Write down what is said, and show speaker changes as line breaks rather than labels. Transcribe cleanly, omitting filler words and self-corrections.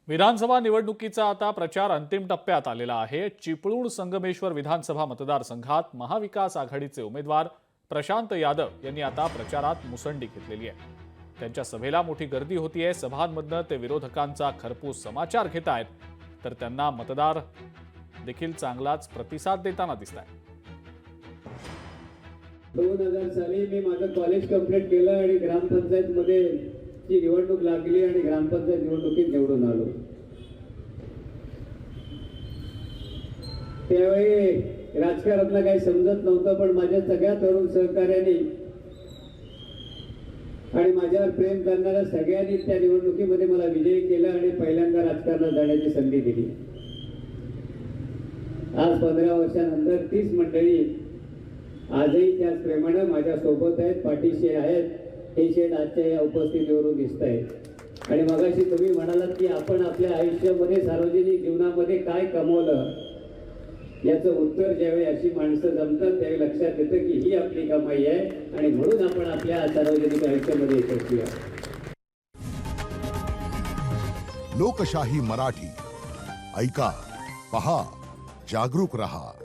विधानसभा निवडणुकीचा आता प्रचार अंतिम टप्प्यात आलेला आहे। चिपळूण संगमेश्वर विधानसभा मतदारसंघात महाविकास आघाडीचे उमेदवार प्रशांत यादव यांनी आता प्रचारात मुसंडी घेतलेली आहे। त्यांच्या सभेला मोठी गर्दी होतीये। सभांमधनं ते विरोधकांचा खरपूस समाचार घेत आहेत, तर त्यांना मतदार देखील चांगलाच प्रतिसाद देताना दिसतात।
2000 साली मी माझं कॉलेज कंप्लीट केलं आणि ग्रामपंचायत मध्ये ची निवडणूक लागली आणि ग्रामपंचायत निवडणुकीत निवडून आलो। त्यावेळी राजकारणातलं काही समजत नव्हतं, पण माझ्या सगळ्या तरुण सहकार्यांनी आणि माझ्यावर प्रेम करणाऱ्या सगळ्यांनी त्या निवडणुकीमध्ये मला विजयी केलं आणि पहिल्यांदा राजकारणात जाण्याची संधी दिली। आज 15 वर्षानंतर 30 मंडळी आजही त्याच प्रेमाने माझ्या सोबत आहेत, पाठीशी आहेत। हे शेड आजच्या या उपस्थितीवरून दिसत आहे। आणि मगाशी तुम्ही म्हणालात की आपण आपल्या आयुष्यामध्ये सार्वजनिक जीवनामध्ये काय कमवलं, याचं उत्तर ज्यावेळी अशी माणसं जमतात त्यावेळी लक्षात येतं की ही आपली कमाई आहे आणि म्हणून आपण आपल्या सार्वजनिक आयुष्यामध्ये यशस्वी आहोत।
लोकशाही मराठी ऐका, पहा, जागरूक रहा।